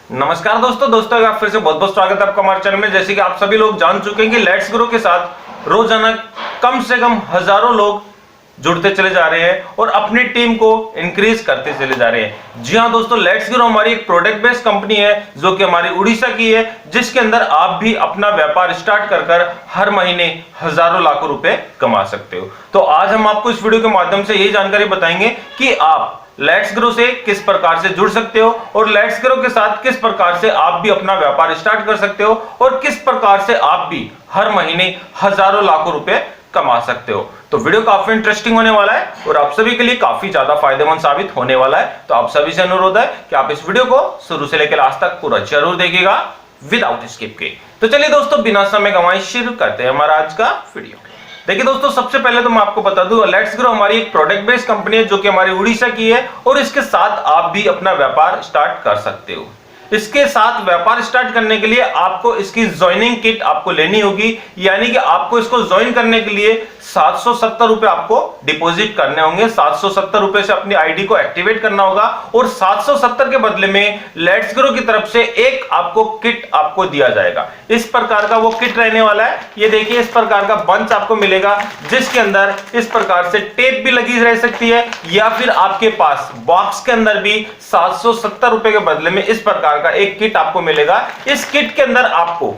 नमस्कार दोस्तों आप फिर से बहुत बहुत स्वागत है आपका हमारे चैनल में। जैसे कि आप सभी लोग जान चुके हैं कि लेट्स ग्रो के साथ रोजाना कम से कम हजारों लोग जुड़ते चले जा रहे हैं और अपनी टीम को इंक्रीज करते चले जा रहे हैं। जी हां दोस्तों, लेट्स ग्रो हमारी एक प्रोडक्ट बेस्ड कंपनी है जो कि हमारी उड़ीसा की है, जिसके अंदर आप भी अपना व्यापार स्टार्ट कर हर महीने हजारों लाखों रुपए कमा सकते हो। तो आज हम आपको इस वीडियो के माध्यम से यही जानकारी बताएंगे कि आप लेट्स ग्रो से किस प्रकार से जुड़ सकते हो और लेट्स ग्रो के साथ किस प्रकार से आप भी अपना व्यापार स्टार्ट कर सकते हो और किस प्रकार से आप भी हर महीने हजारों लाखों रुपए कमा सकते हो। तो वीडियो काफी इंटरेस्टिंग होने वाला है और आप सभी के लिए काफी ज्यादा फायदेमंद साबित होने वाला है। तो आप सभी से अनुरोध है कि आप इस वीडियो को शुरू से लेकर लास्ट तक पूरा जरूर देखिएगा विदाउट स्किप के। तो चलिए दोस्तों, बिना समय गंवाए शुरू करते हैं हमारा आज का वीडियो। देखिए दोस्तों, सबसे पहले तो मैं आपको बता दूं, लेट्स ग्रो हमारी एक प्रोडक्ट बेस्ड कंपनी है जो कि हमारी उड़ीसा की है और इसके साथ आप भी अपना व्यापार स्टार्ट कर सकते हो। इसके साथ व्यापार स्टार्ट करने के लिए आपको इसकी ज्वाइनिंग किट आपको लेनी होगी, यानी कि आपको इसको ज्वाइन करने के लिए 770 रुपए आपको डिपॉजिट करने होंगे। 770 रुपए से अपनी आईडी को एक्टिवेट करना होगा और 770 के बदले में लेट्स ग्रो की तरफ से एक आपको किट आपको दिया जाएगा। इस प्रकार का वो किट रहने वाला है। ये देखिए, इस प्रकार का बंच आपको मिलेगा जिसके अंदर इस प्रकार से टेप भी लगी रह सकती है या फिर आपके पास बॉक्स के अंदर भी 770 रुपए के बदले में इस प्रकार का एक किट आपको मिलेगा। इस किट के अंदर आपको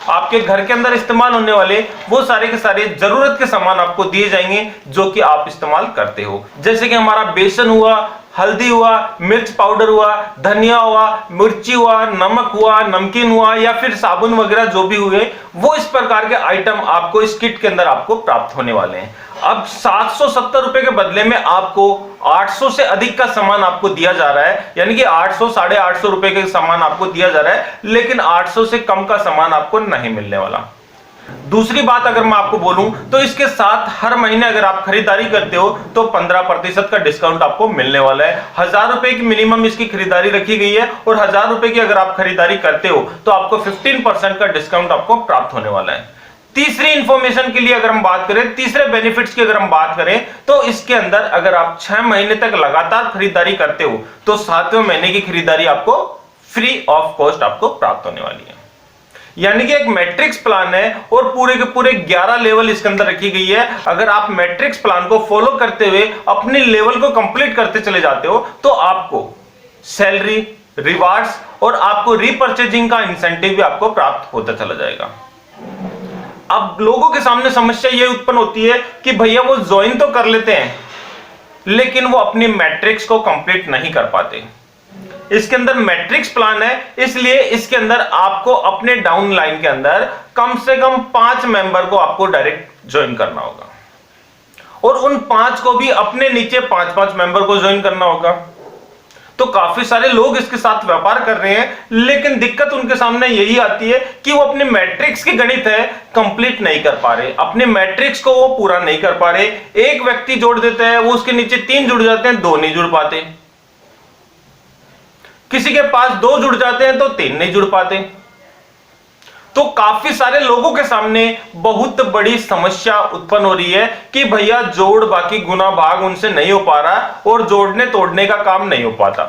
आपके घर के अंदर इस्तेमाल होने वाले वो सारे के सारे जरूरत के सामान आपको दिए जाएंगे जो कि आप इस्तेमाल करते हो। जैसे कि हमारा बेसन हुआ, हल्दी हुआ, मिर्च पाउडर हुआ, धनिया हुआ, मिर्ची हुआ, नमक हुआ, नमकीन हुआ या फिर साबुन वगैरह जो भी हुए, वो इस प्रकार के आइटम आपको इस किट के अंदर आपको प्राप्त होने वाले हैं। अब 770 रुपए के बदले में आपको 800 से अधिक का सामान आपको दिया जा रहा है, यानी कि 800 850 रुपए के सामान आपको दिया जा रहा है, लेकिन 800 से कम का सामान आपको नहीं मिलने वाला। दूसरी बात अगर मैं आपको बोलूं तो इसके साथ हर महीने अगर आप खरीदारी करते हो तो 15% का डिस्काउंट आपको मिलने वाला है। 1000 रुपए की मिनिमम इसकी खरीदारी रखी गई है और 1000 रुपए की अगर आप खरीदारी करते हो तो आपको 15% का डिस्काउंट आपको प्राप्त होने वाला है। तीसरी इंफॉर्मेशन के लिए अगर हम बात करें, तीसरे बेनिफिट्स की अगर हम बात करें तो इसके अंदर अगर आप 6 महीने तक लगातार खरीदारी करते हो तो 7वें महीने की खरीदारी आपको फ्री ऑफ कॉस्ट आपको प्राप्त होने वाली है। यानी कि एक मैट्रिक्स प्लान है और पूरे के पूरे 11 लेवल इसके अंदर रखी गई है। अगर आप मैट्रिक्स प्लान को फॉलो करते हुए अपने लेवल को कंप्लीट करते चले जाते हो तो आपको सैलरी, रिवार्ड्स और आपको रीपर्चेजिंग का इंसेंटिव भी आपको प्राप्त होता चला जाएगा। अब लोगों के सामने समस्या यह उत्पन्न होती है कि भैया वो ज्वाइन तो कर लेते हैं लेकिन वो अपनी मैट्रिक्स को कंप्लीट नहीं कर पाते। इसके अंदर मैट्रिक्स प्लान है, इसलिए इसके अंदर आपको अपने डाउन लाइन के अंदर कम से कम 5 मेंबर को आपको डायरेक्ट ज्वाइन करना होगा और उन 5 को भी अपने नीचे 5-5 मेंबर को ज्वाइन करना होगा। तो काफी सारे लोग इसके साथ व्यापार कर रहे हैं, लेकिन दिक्कत उनके सामने यही आती है कि वो अपने मैट्रिक्स की गणित है कंप्लीट नहीं कर पा रहे, अपने मैट्रिक्स को वो पूरा नहीं कर पा रहे। एक व्यक्ति जोड़ देता है, वो उसके नीचे 3 जुड़ जाते हैं, 2 नहीं जुड़ पाते। किसी के पास 2 जुड़ जाते हैं तो 3 नहीं जुड़ पाते। तो काफी सारे लोगों के सामने बहुत बड़ी समस्या उत्पन्न हो रही है कि भैया जोड़ बाकी गुना भाग उनसे नहीं हो पा रहा और जोड़ने तोड़ने का काम नहीं हो पाता।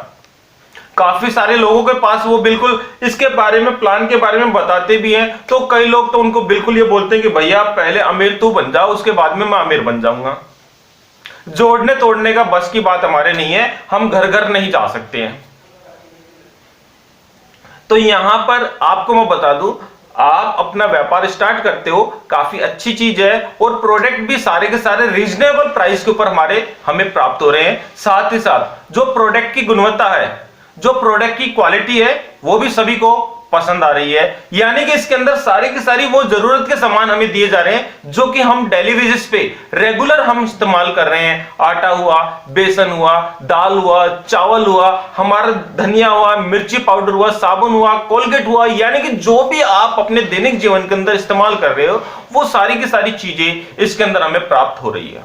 काफी सारे लोगों के पास वो बिल्कुल इसके बारे में, प्लान के बारे में बताते भी हैं, तो कई लोग तो उनको बिल्कुल ये बोलते हैं कि भैया पहले अमीर तू बन जाओ, उसके बाद में मैं अमीर बन जाऊंगा। जोड़ने तोड़ने का बस की बात हमारे नहीं है, हम घर घर नहीं जा सकते हैं। तो यहां पर आपको मैं बता दूं, आप अपना व्यापार स्टार्ट करते हो, काफी अच्छी चीज है और प्रोडक्ट भी सारे के सारे रीजनेबल प्राइस के ऊपर हमें प्राप्त हो रहे हैं। साथ ही साथ जो प्रोडक्ट की गुणवत्ता है, जो प्रोडक्ट की क्वालिटी है, वो भी सभी को पसंद आ रही है। यानी कि इसके अंदर सारी की सारी वो जरूरत के सामान हमें दिए जा रहे हैं जो कि हम डेली बेसिस पे रेगुलर हम इस्तेमाल कर रहे हैं। आटा हुआ, बेसन हुआ, दाल हुआ, चावल हुआ, हमारा धनिया हुआ, मिर्ची पाउडर हुआ, साबुन हुआ, कोलगेट हुआ, यानी कि जो भी आप अपने दैनिक जीवन के अंदर इस्तेमाल कर रहे हो वो सारी की सारी चीजें इसके अंदर हमें प्राप्त हो रही है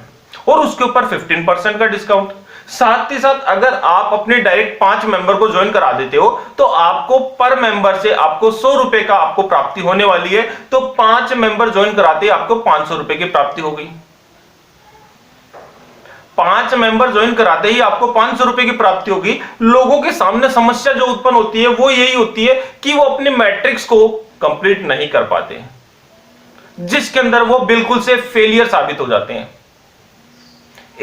और उसके ऊपर 15% का डिस्काउंट। साथ ही साथ अगर आप अपने डायरेक्ट 5 मेंबर को ज्वाइन करा देते हो तो आपको पर मेंबर से आपको 100 रुपए का आपको प्राप्ति होने वाली है। तो 5 मेंबर ज्वाइन कराते आपको 500 रुपए की प्राप्ति हो गई। 5 मेंबर ज्वाइन कराते ही आपको 500 रुपए की प्राप्ति होगी। लोगों के सामने समस्या जो उत्पन्न होती है वो यही होती है कि वो अपनी मैट्रिक्स को कंप्लीट नहीं कर पाते, जिसके अंदर वो बिल्कुल से फेलियर साबित हो जाते हैं।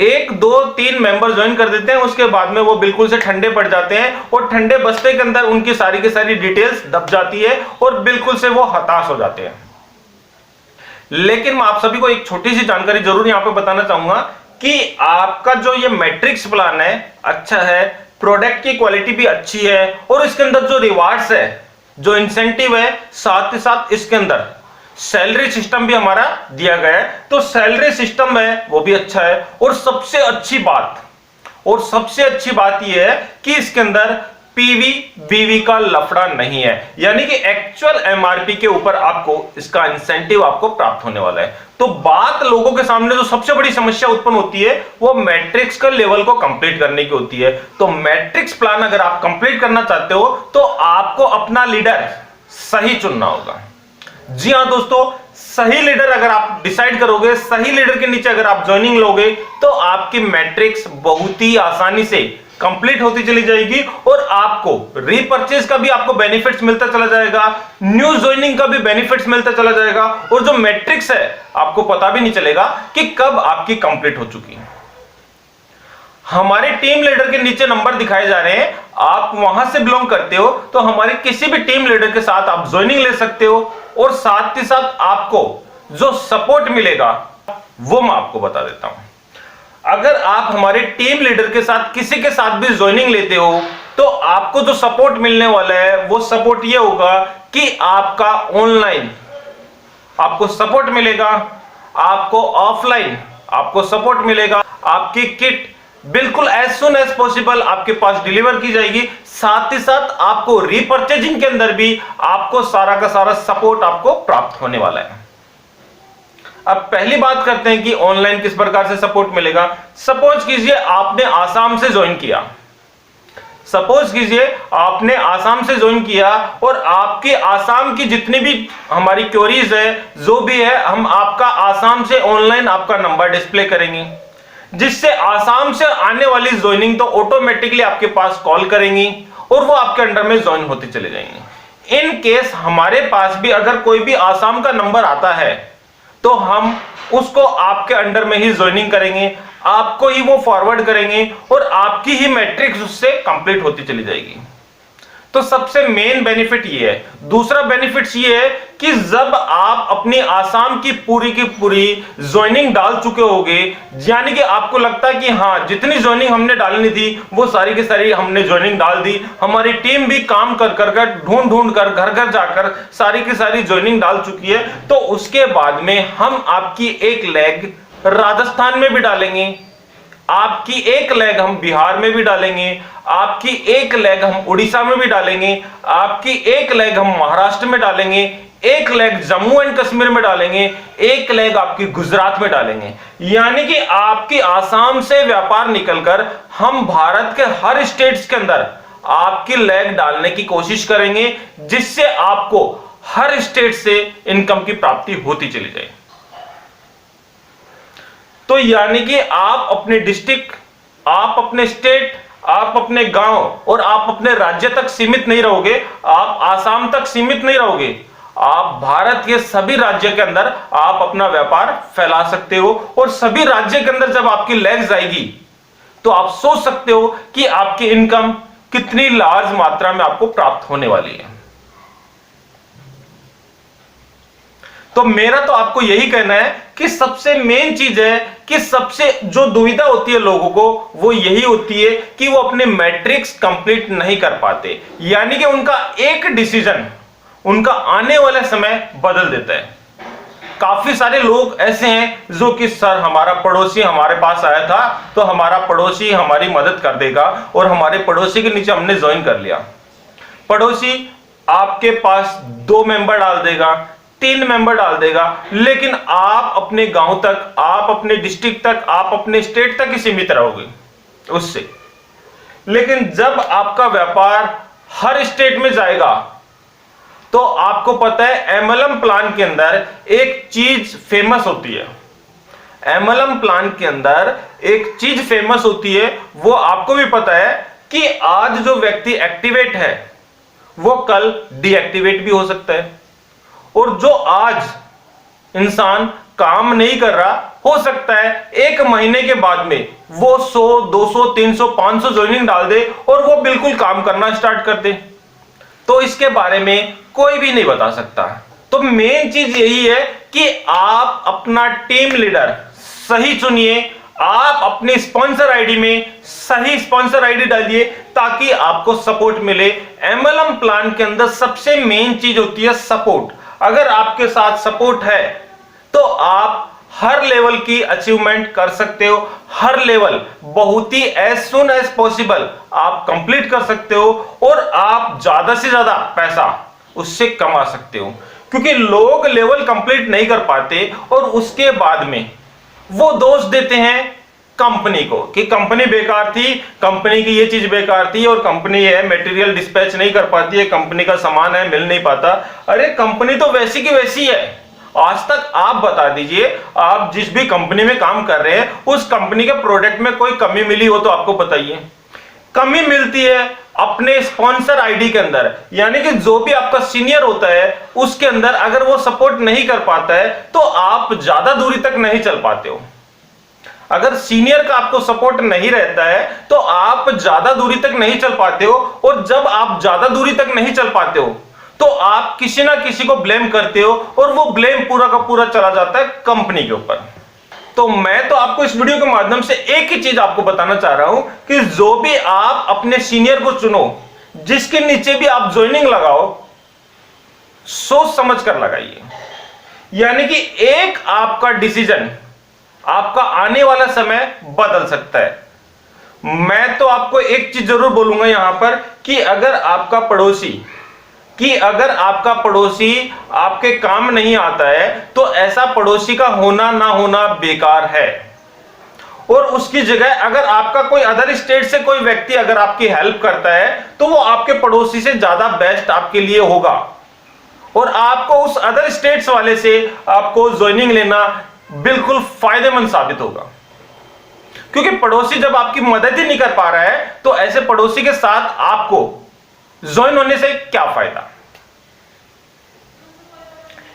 1 2 3 मेंबर ज्वाइन कर देते हैं, उसके बाद में वो बिल्कुल से ठंडे पड़ जाते हैं और ठंडे बस्ते के अंदर उनकी सारी की सारी डिटेल्स दब जाती है और बिल्कुल से वो हताश हो जाते हैं। लेकिन मैं आप सभी को एक छोटी सी जानकारी जरूर यहां पे बताना चाहूंगा कि आपका जो ये मैट्रिक्स प्लान है अच्छा है, प्रोडक्ट की क्वालिटी भी अच्छी है और इसके अंदर जो रिवार्ड्स है, जो इंसेंटिव है, साथ ही साथ इसके अंदर सैलरी सिस्टम भी हमारा दिया गया है, तो सैलरी सिस्टम है वो भी अच्छा है। और सबसे अच्छी बात यह है कि इसके अंदर पीवी बीवी का लफड़ा नहीं है, यानी कि एक्चुअल एमआरपी के ऊपर आपको इसका इंसेंटिव आपको प्राप्त होने वाला है। तो बात लोगों के सामने जो सबसे बड़ी समस्या उत्पन्न होती है वो मैट्रिक्स का लेवल को कंप्लीट करने की होती है। तो मैट्रिक्स प्लान अगर आप कंप्लीट करना चाहते हो तो आपको अपना लीडर सही चुनना होगा। जी हां दोस्तों, सही लीडर अगर आप डिसाइड करोगे, सही लीडर के नीचे अगर आप ज्वाइनिंग लोगे तो आपकी मैट्रिक्स बहुत ही आसानी से कंप्लीट होती चली जाएगी और आपको रीपर्चेज का भी आपको बेनिफिट्स मिलता चला जाएगा, न्यू ज्वाइनिंग का भी बेनिफिट्स मिलता चला जाएगा और जो मैट्रिक्स है आपको पता भी नहीं चलेगा कि कब आपकी कंप्लीट हो चुकी है। हमारे टीम लीडर के नीचे नंबर दिखाए जा रहे हैं, आप वहां से बिलोंग करते हो तो हमारे किसी भी टीम लीडर के साथ आप ज्वाइनिंग ले सकते हो और साथ ही साथ आपको जो सपोर्ट मिलेगा वो मैं आपको बता देता हूं। अगर आप हमारे टीम लीडर के साथ किसी के साथ भी ज्वाइनिंग लेते हो तो आपको जो सपोर्ट मिलने वाला है वो सपोर्ट ये होगा कि आपका ऑनलाइन आपको सपोर्ट मिलेगा, आपको ऑफलाइन आपको सपोर्ट मिलेगा, आपकी किट बिल्कुल एज सुन एज पॉसिबल आपके पास डिलीवर की जाएगी, साथ ही साथ आपको रीपर्चेजिंग के अंदर भी आपको सारा का सारा सपोर्ट आपको प्राप्त होने वाला है। अब पहली बात करते हैं कि ऑनलाइन किस प्रकार से सपोर्ट मिलेगा। सपोज कीजिए आपने आसाम से ज्वाइन किया, और आपके आसाम की जितनी भी हमारी क्वेरीज है जो भी है, हम आपका आसाम से ऑनलाइन आपका नंबर डिस्प्ले करेंगे, जिससे आसाम से आने वाली ज्वाइनिंग तो ऑटोमेटिकली आपके पास कॉल करेंगी और वो आपके अंडर में ज्वाइन होते चले जाएंगे। इन केस हमारे पास भी अगर कोई भी आसाम का नंबर आता है तो हम उसको आपके अंडर में ही ज्वाइनिंग करेंगे, आपको ही वो फॉरवर्ड करेंगे और आपकी ही मैट्रिक्स उससे कंप्लीट होती चली जाएगी। तो सबसे मेन बेनिफिट ये है। दूसरा बेनिफिट ये है कि जब आप अपनी आसाम की पूरी ज्वाइनिंग डाल चुके होगे, यानी कि आपको लगता है कि हाँ जितनी ज्वाइनिंग हमने डालनी थी वो सारी की सारी हमने ज्वाइनिंग डाल दी, हमारी टीम भी काम कर ढूंढ कर घर घर जाकर सारी की सारी ज्वाइनिंग डाल चुकी है, तो उसके बाद में हम आपकी एक लेग राजस्थान में भी डालेंगे, आपकी एक लेग हम बिहार में भी डालेंगे, आपकी एक लेग हम उड़ीसा में भी डालेंगे, आपकी एक लेग हम महाराष्ट्र में डालेंगे, एक लेग जम्मू एंड कश्मीर में डालेंगे, एक लेग आपकी गुजरात में डालेंगे। यानी कि आपकी आसाम से व्यापार निकलकर हम भारत के हर स्टेट्स के अंदर आपकी लेग डालने की कोशिश करेंगे, जिससे आपको हर स्टेट से इनकम की प्राप्ति होती चली जाए। तो यानी कि आप अपने डिस्ट्रिक्ट, आप अपने स्टेट, आप अपने गांव और आप अपने राज्य तक सीमित नहीं रहोगे, आप आसाम तक सीमित नहीं रहोगे, आप भारत के सभी राज्य के अंदर आप अपना व्यापार फैला सकते हो। और सभी राज्य के अंदर जब आपकी लेग्स आएगी तो आप सोच सकते हो कि आपकी इनकम कितनी लार्ज मात्रा में आपको प्राप्त होने वाली है। तो मेरा तो आपको यही कहना है कि सबसे मेन चीज है कि सबसे जो दुविधा होती है लोगों को वो यही होती है कि वो अपने मैट्रिक्स कंप्लीट नहीं कर पाते, यानी कि उनका एक डिसीजन उनका आने वाला समय बदल देता है। काफी सारे लोग ऐसे हैं जो कि सर हमारा पड़ोसी हमारे पास आया था तो हमारा पड़ोसी हमारी मदद कर देगा, और हमारे पड़ोसी के नीचे हमने ज्वाइन कर लिया। पड़ोसी आपके पास 2 मेंबर डाल देगा, 3 मेंबर डाल देगा, लेकिन आप अपने गांव तक, आप अपने डिस्ट्रिक्ट तक, आप अपने स्टेट तक ही सीमित रहोगे उससे। लेकिन जब आपका व्यापार हर स्टेट में जाएगा तो आपको पता है MLM प्लान के अंदर एक चीज फेमस होती है। MLM प्लान के अंदर एक चीज फेमस होती है, वो आपको भी पता है कि आज जो व्यक्ति एक्टिवेट है वो कल डीएक्टिवेट भी हो सकता है, और जो आज इंसान काम नहीं कर रहा, हो सकता है 1 महीने के बाद में वो 100, 200, 300, 500 ज्वाइनिंग डाल दे और वो बिल्कुल काम करना स्टार्ट कर दे। तो इसके बारे में कोई भी नहीं बता सकता। तो मेन चीज यही है कि आप अपना टीम लीडर सही चुनिए, आप अपने स्पॉन्सर आईडी में सही स्पॉन्सर आईडी डालिए ताकि आपको सपोर्ट मिले। MLM प्लान के अंदर सबसे मेन चीज होती है सपोर्ट। अगर आपके साथ सपोर्ट है तो आप हर लेवल की अचीवमेंट कर सकते हो, हर लेवल बहुत ही एज सुन एज पॉसिबल आप कंप्लीट कर सकते हो और आप ज्यादा से ज्यादा पैसा उससे कमा सकते हो। क्योंकि लोग लेवल कंप्लीट नहीं कर पाते और उसके बाद में वो दोष देते हैं कंपनी को कि कंपनी बेकार थी, कंपनी की ये चीज बेकार थी, और कंपनी है मटेरियल डिस्पैच नहीं कर पाती है, कंपनी का सामान है मिल नहीं पाता। अरे कंपनी तो वैसी की वैसी है। आज तक आप बता दीजिए, आप जिस भी कंपनी में काम कर रहे हैं उस कंपनी के प्रोडक्ट में कोई कमी मिली हो तो आपको बताइए। कमी मिलती है अपने स्पॉन्सर आईडी के अंदर, यानी कि जो भी आपका सीनियर होता है उसके अंदर अगर वो सपोर्ट नहीं कर पाता है तो आप ज्यादा दूरी तक नहीं चल पाते हो। अगर सीनियर का आपको सपोर्ट नहीं रहता है तो आप ज्यादा दूरी तक नहीं चल पाते हो, और जब आप ज्यादा दूरी तक नहीं चल पाते हो तो आप किसी ना किसी को ब्लेम करते हो और वो ब्लेम पूरा का पूरा चला जाता है कंपनी के ऊपर। तो मैं तो आपको इस वीडियो के माध्यम से एक ही चीज आपको बताना चाह रहा हूं कि जो भी आप अपने सीनियर को चुनो, जिसके नीचे भी आप ज्वाइनिंग लगाओ, सोच समझ कर लगाइए। यानी कि एक आपका डिसीजन आपका आने वाला समय बदल सकता है। मैं तो आपको एक चीज जरूर बोलूंगा यहां पर कि अगर आपका पड़ोसी आपके काम नहीं आता है तो ऐसा पड़ोसी का होना ना होना बेकार है। और उसकी जगह अगर आपका कोई अदर स्टेट से कोई व्यक्ति अगर आपकी हेल्प करता है तो वो आपके पड़ोसी से ज्यादा बेस्ट आपके लिए होगा, और आपको उस अदर स्टेट्स वाले से आपको ज्वाइनिंग लेना बिल्कुल फायदेमंद साबित होगा। क्योंकि पड़ोसी जब आपकी मदद ही नहीं कर पा रहा है तो ऐसे पड़ोसी के साथ आपको ज्वाइन होने से क्या फायदा।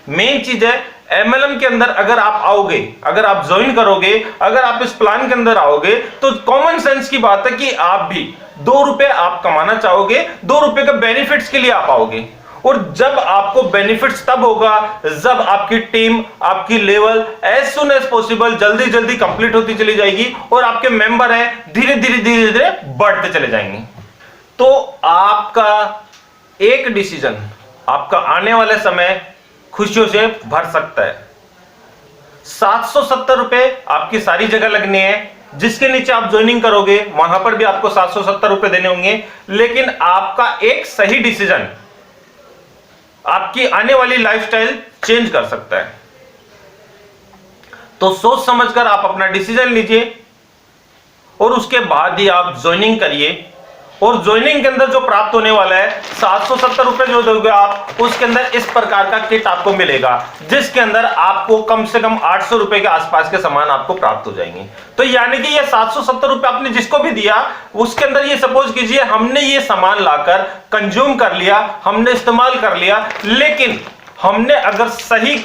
मेन चीज है MLM के अंदर अगर आप आओगे, अगर आप ज्वाइन करोगे, अगर आप इस प्लान के अंदर आओगे तो कॉमन सेंस की बात है कि आप भी 2 रुपए आप कमाना चाहोगे, 2 रुपए के बेनिफिट्स के लिए आप आओगे। और जब आपको बेनिफिट्स तब होगा जब आपकी टीम, आपकी level as soon as possible जल्दी जल्दी कंप्लीट होती चली जाएगी और आपके मेंबर हैं धीरे धीरे बढ़ते चले जाएंगे। तो आपका एक डिसीजन आपका आने वाले समय खुशियों से भर सकता है। 770 रुपए आपकी सारी जगह लगने हैं, जिसके नीचे आप ज्वाइनिंग करोगे वहां पर भी आपको 770 रुपए देने होंगे, लेकिन आपका एक सही डिसीजन आपकी आने वाली लाइफस्टाइल चेंज कर सकता है। तो सोच समझकर आप अपना डिसीजन लीजिए और उसके बाद ही आप ज्वाइनिंग करिए। और ज्वाइनिंग के अंदर जो प्राप्त होने वाला है 770 रुपए जो दोगे आप, उसके अंदर इस प्रकार का किट आपको मिलेगा जिसके अंदर आपको कम से कम 800 रुपए के आसपास के सामान आपको प्राप्त हो जाएंगे। तो यानी कि ये 770 रुपए आपने जिसको भी दिया उसके अंदर ये सपोज कीजिए हमने ये सामान लाकर कंज्यूम कर लिया, हमने इस्तेमाल कर लिया, लेकिन हमने अगर सही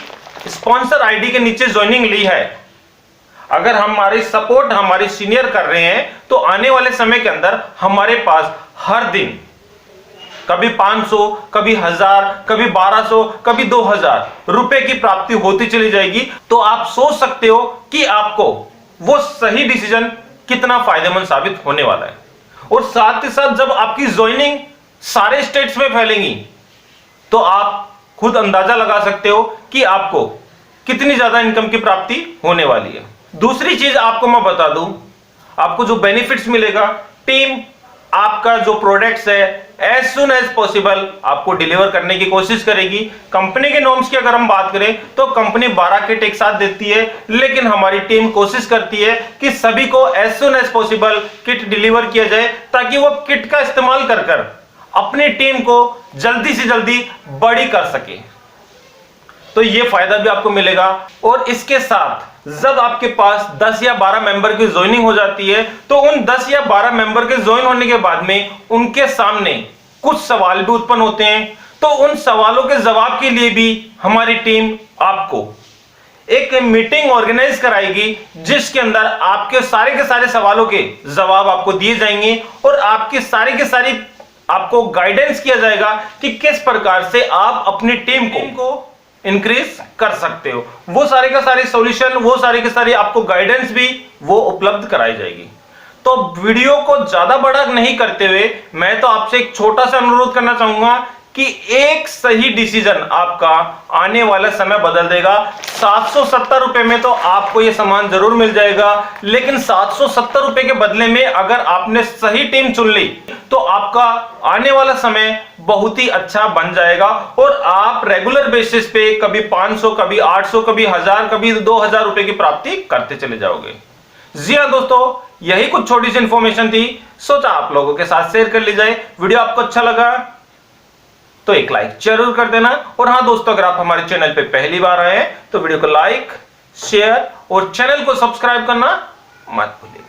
स्पॉन्सर आईडी के नीचे ज्वाइनिंग ली है, अगर हमारी सपोर्ट हमारी सीनियर कर रहे हैं तो आने वाले समय के अंदर हमारे पास हर दिन कभी 500, कभी 1000, कभी 1200, कभी 2000 रुपए की प्राप्ति होती चली जाएगी। तो आप सोच सकते हो कि आपको वो सही डिसीजन कितना फायदेमंद साबित होने वाला है। और साथ ही साथ जब आपकी ज्वाइनिंग सारे स्टेट्स में फैलेंगी तो आप खुद अंदाजा लगा सकते हो कि आपको कितनी ज्यादा इनकम की प्राप्ति होने वाली है। दूसरी चीज आपको मैं बता दूं, आपको जो बेनिफिट्स मिलेगा, टीम आपका जो प्रोडक्ट्स है एज सुन एज पॉसिबल आपको डिलीवर करने की कोशिश करेगी। कंपनी के नॉर्म्स की अगर हम बात करें तो कंपनी 12 किट एक साथ देती है, लेकिन हमारी टीम कोशिश करती है कि सभी को as soon as possible kit deliver किया जाए ताकि वो किट का इस्तेमाल कर अपनी टीम को जल्दी से जल्दी बड़ी कर सके। तो ये फायदा भी आपको मिलेगा। और इसके साथ जब आपके पास 10 या 12 मेंबर की ज्वाइनिंग हो जाती है तो उन 10 या 12 मेंबर के ज्वाइन होने के बाद में उनके सामने कुछ सवाल भी उत्पन्न होते हैं। तो उन सवालों के जवाब के लिए भी हमारी टीम आपको एक मीटिंग ऑर्गेनाइज कराएगी, जिसके अंदर आपके सारे के सारे सवालों के जवाब आपको दिए जाएंगे और आपकी सारी के सारी आपको गाइडेंस किया जाएगा कि किस प्रकार से आप अपनी टीम को इंक्रीज कर सकते हो। वो सारे का सारे सॉल्यूशन, वो सारी के सारी आपको गाइडेंस भी वो उपलब्ध कराई जाएगी। तो वीडियो को ज्यादा बड़ा नहीं करते हुए मैं तो आपसे एक छोटा सा अनुरोध करना चाहूंगा कि एक सही डिसीजन आपका आने वाला समय बदल देगा। 770 रुपए में तो आपको यह सामान जरूर मिल जाएगा, लेकिन 770 रुपए के बदले में अगर आपने सही टीम चुन ली तो आपका आने वाला समय बहुत ही अच्छा बन जाएगा और आप रेगुलर बेसिस पे कभी 500, कभी 800, कभी 1000, कभी 2000 रुपए की प्राप्ति करते चले जाओगे। जी हां दोस्तों, यही कुछ छोटी सी इंफॉर्मेशन थी, सोचा आप लोगों के साथ शेयर कर ली जाए। वीडियो आपको अच्छा लगा तो एक लाइक जरूर कर देना। और हां दोस्तों, अगर आप हमारे चैनल पे पहली बार आए हैं तो वीडियो को लाइक, शेयर और चैनल को सब्सक्राइब करना मत भूलिए।